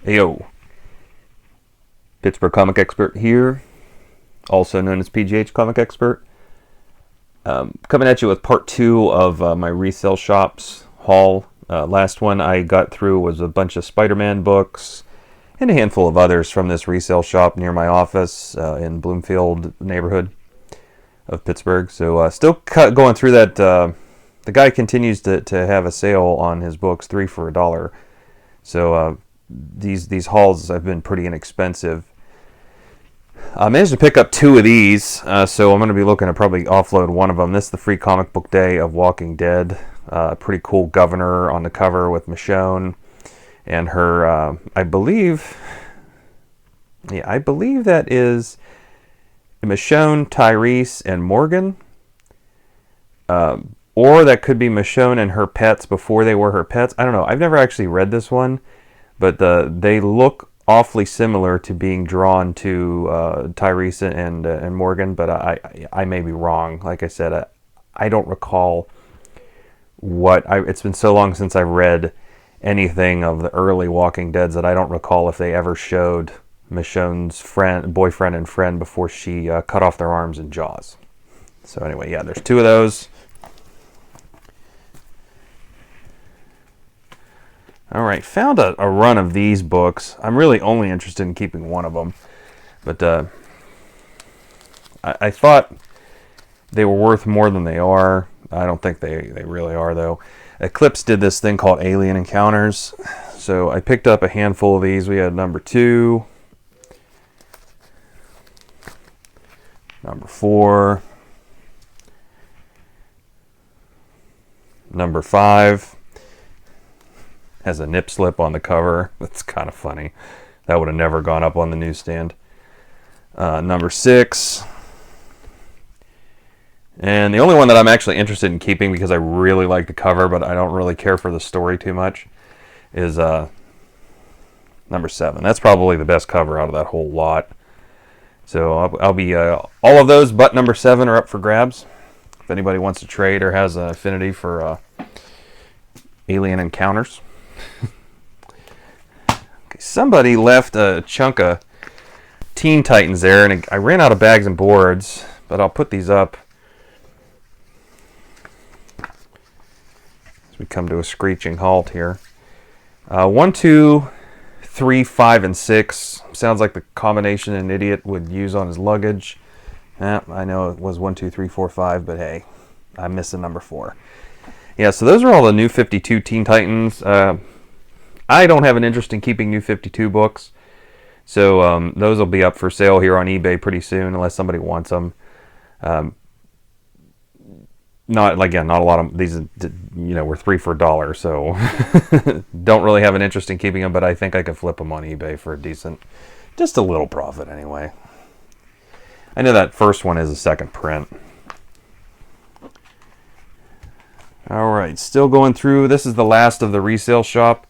Ayo, Pittsburgh Comic Expert here, also known as PGH Comic Expert. Coming at you with part 2 of my resale shops haul. Last one I got through was a bunch of Spider-Man books and a handful of others from this resale shop near my office in Bloomfield neighborhood of Pittsburgh. So still going through that. The guy continues to have a sale on his books, 3 for $1. So these hauls have been pretty inexpensive. I managed to pick up 2 of these, so I'm going to be looking to probably offload one of them. This is the free comic book day of Walking Dead. Pretty cool governor on the cover with Michonne and her, I believe that is Michonne, Tyrese, and Morgan. Or that could be Michonne and her pets before they were her pets. I don't know. I've never actually read this one, but they look awfully similar to being drawn to Tyrese and Morgan, but I may be wrong. Like I said, I don't recall it's been so long since I've read anything of the early Walking Deads that I don't recall if they ever showed Michonne's boyfriend and friend before she cut off their arms in Jaws. So anyway, yeah, there's 2 of those. Alright, found a run of these books. I'm really only interested in keeping one of them. But I thought they were worth more than they are. I don't think they really are, though. Eclipse did this thing called Alien Encounters. So I picked up a handful of these. We had number 2, number 4, number 5. Has a nip slip on the cover. That's kind of funny. That would have never gone up on the newsstand. Number 6. And the only one that I'm actually interested in keeping because I really like the cover, but I don't really care for the story too much, is number 7. That's probably the best cover out of that whole lot. So I'll be all of those but number 7 are up for grabs. If anybody wants to trade or has an affinity for Alien Encounters. Okay, somebody left a chunk of Teen Titans there, and I ran out of bags and boards, but I'll put these up as we come to a screeching halt here. 1, 2, 3, 5, and 6 sounds like the combination an idiot would use on his luggage. I know it was 1, 2, 3, 4, 5, but hey, I'm missing number 4. Yeah, so those are all the New 52 Teen Titans. I don't have an interest in keeping New 52 books, so those will be up for sale here on eBay pretty soon, unless somebody wants them. Not a lot of these, were 3 for $1, so don't really have an interest in keeping them. But I think I could flip them on eBay for just a little profit anyway. I know that first one is a second print. Alright, still going through. This is the last of the resale shop.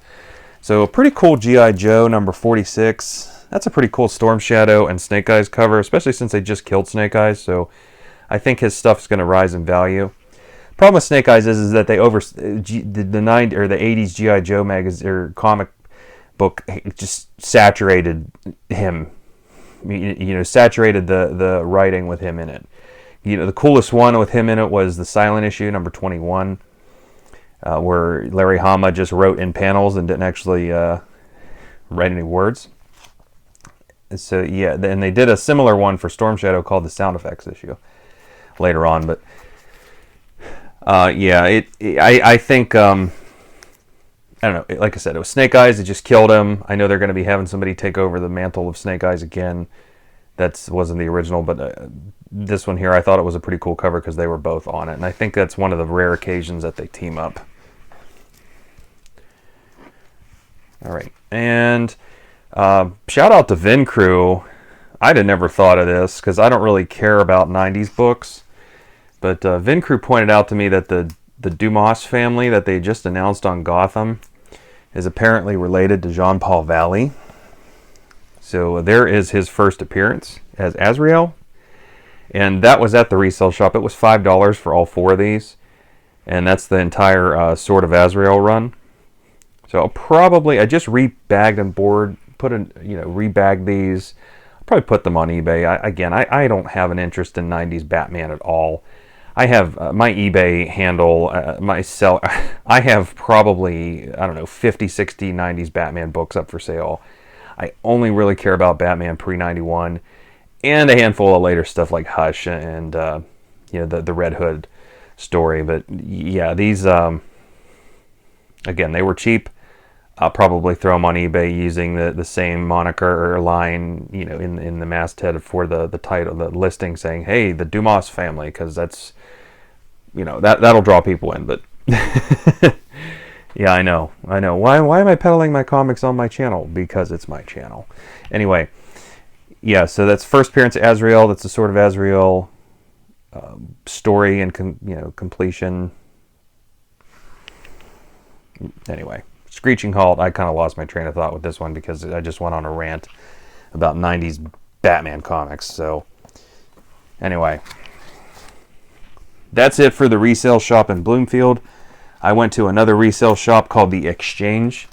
So a pretty cool G.I. Joe number 46. That's a pretty cool Storm Shadow and Snake Eyes cover, especially since they just killed Snake Eyes. So I think his stuff's going to rise in value. Problem with Snake Eyes is that they the 80s G.I. Joe magazine or comic book just saturated him. Saturated the writing with him in it. The coolest one with him in it was the silent issue, number 21, where Larry Hama just wrote in panels and didn't actually write any words. So, yeah, and they did a similar one for Storm Shadow called the sound effects issue later on. But, I think, I don't know, like I said, it was Snake Eyes. It just killed him. I know they're going to be having somebody take over the mantle of Snake Eyes again. That wasn't the original, but this one here, I thought it was a pretty cool cover because they were both on it. And I think that's one of the rare occasions that they team up. All right. And shout out to Vin Crew. I'd have never thought of this because I don't really care about 90s books. But Vin Crew pointed out to me that the Dumas family that they just announced on Gotham is apparently related to Jean-Paul Valley. So there is his first appearance as Azrael. And that was at the resale shop. It was $5 for all 4 of these. And that's the entire Sword of Azrael run. So I just rebagged and rebag these. I'll probably put them on eBay. I don't have an interest in 90s Batman at all. I have my eBay handle, I have probably, I don't know, 50, 60 90s Batman books up for sale. I only really care about Batman pre-91 and a handful of later stuff like Hush and, the Red Hood story. But yeah, these, again, they were cheap. I'll probably throw them on eBay using the same moniker or line, in the masthead for the title, the listing saying, hey, the Dumas family, because that's, that'll draw people in. But yeah, I know. Why am I peddling my comics on my channel? Because it's my channel. Anyway, yeah, so that's first appearance of Azrael. That's the Sword of Azrael story and completion. Anyway. Screeching halt. I kind of lost my train of thought with this one because I just went on a rant about 90s Batman comics. So anyway, that's it for the resale shop in Bloomfield. I went to another resale shop called The Exchange.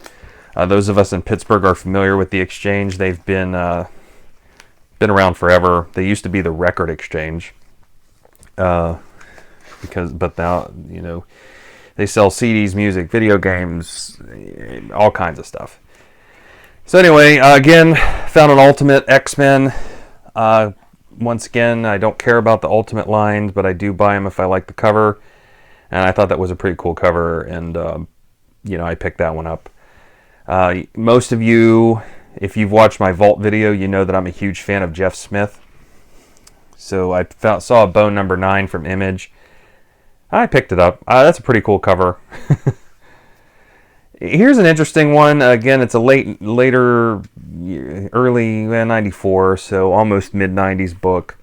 Those of us in Pittsburgh are familiar with The Exchange. They've been around forever. They used to be the Record Exchange, but now they sell CDs, music, video games, all kinds of stuff. So anyway, again, found an Ultimate X-Men. Once again, I don't care about the Ultimate lines, but I do buy them if I like the cover. And I thought that was a pretty cool cover, and I picked that one up. Most of you, if you've watched my Vault video, you know that I'm a huge fan of Jeff Smith. So I saw a Bone number 9 from Image. I picked it up. That's a pretty cool cover. Here's an interesting one. Again, it's a later, early 94, so almost mid-90s book.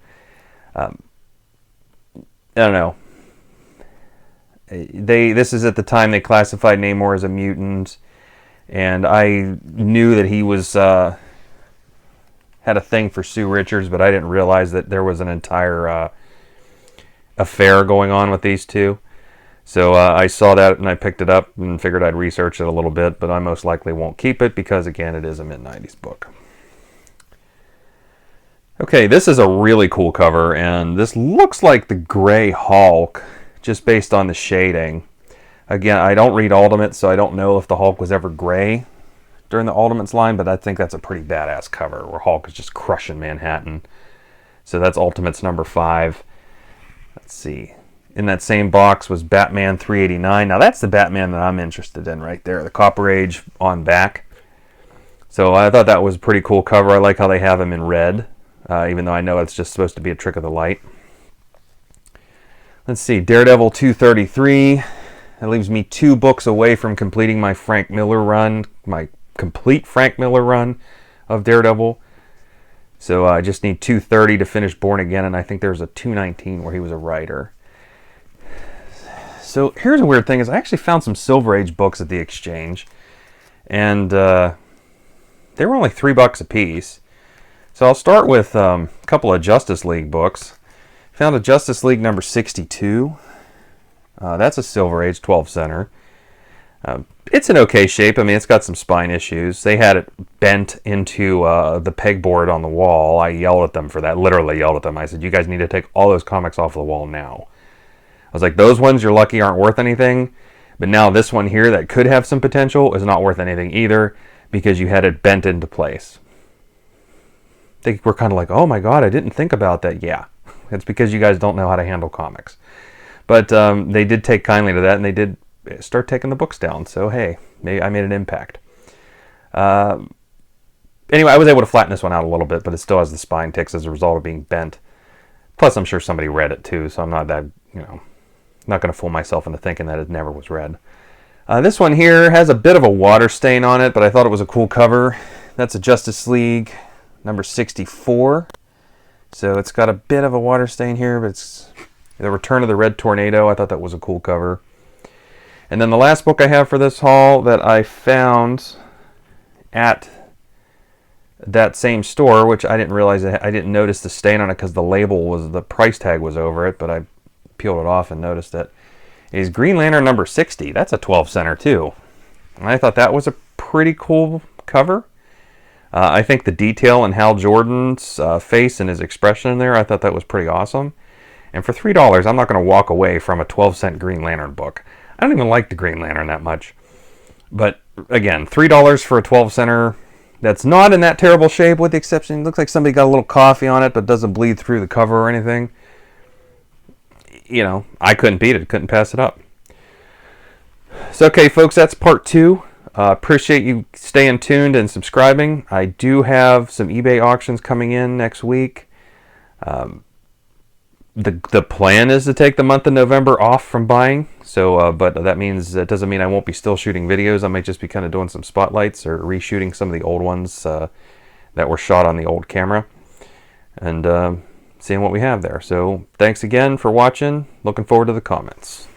I don't know. This is at the time they classified Namor as a mutant, and I knew that he was had a thing for Sue Richards, but I didn't realize that there was an entire affair going on with these two. So I saw that and I picked it up and figured I'd research it a little bit, but I most likely won't keep it because, again, it is a mid-90s book. Okay, this is a really cool cover, and this looks like the Gray Hulk just based on the shading. Again, I don't read Ultimates, so I don't know if the Hulk was ever gray during the Ultimates line, but I think that's a pretty badass cover where Hulk is just crushing Manhattan. So that's Ultimates number 5. Let's see. In that same box was Batman 389. Now that's the Batman that I'm interested in right there. The Copper Age on back. So I thought that was a pretty cool cover. I like how they have him in red, even though I know it's just supposed to be a trick of the light. Let's see. Daredevil 233. That leaves me 2 books away from completing my Frank Miller run, my complete Frank Miller run of Daredevil. So I just need 230 to finish Born Again, and I think there's a 219 where he was a writer. So here's a weird thing, is I actually found some Silver Age books at the Exchange, and they were only $3 a piece. So I'll start with a couple of Justice League books. Found a Justice League number 62. That's a Silver Age 12 center. It's in okay shape. I mean, it's got some spine issues. They had it bent into the pegboard on the wall. I yelled at them for that. Literally yelled at them. I said, you guys need to take all those comics off the wall now. I was like, those ones you're lucky aren't worth anything. But now this one here that could have some potential is not worth anything either because you had it bent into place. They were kind of like, oh my God, I didn't think about that. Yeah, it's because you guys don't know how to handle comics. But they did take kindly to that, and they did start taking the books down. So, hey, maybe I made an impact. Anyway, I was able to flatten this one out a little bit, but it still has the spine ticks as a result of being bent. Plus, I'm sure somebody read it too, so I'm not that, not going to fool myself into thinking that it never was read. This one here has a bit of a water stain on it, but I thought it was a cool cover. That's a Justice League number 64. So it's got a bit of a water stain here, but it's The Return of the Red Tornado. I thought that was a cool cover. And then the last book I have for this haul that I found at that same store, which I didn't realize, I didn't notice the stain on it because the price tag was over it, but I peeled it off and noticed it, is Green Lantern number 60. That's a 12 center too. And I thought that was a pretty cool cover. I think the detail in Hal Jordan's face and his expression in there, I thought that was pretty awesome. And for $3, I'm not going to walk away from a 12-cent Green Lantern book. I don't even like the Green Lantern that much. But again, $3 for a 12-center that's not in that terrible shape, with the exception, it looks like somebody got a little coffee on it, but doesn't bleed through the cover or anything. You know, I couldn't beat it. Couldn't pass it up. So, okay, folks, that's part 2. Appreciate you staying tuned and subscribing. I do have some eBay auctions coming in next week. The plan is to take the month of November off from buying. So, but that doesn't mean I won't be still shooting videos. I might just be kind of doing some spotlights or reshooting some of the old ones that were shot on the old camera, and seeing what we have there. So, thanks again for watching. Looking forward to the comments.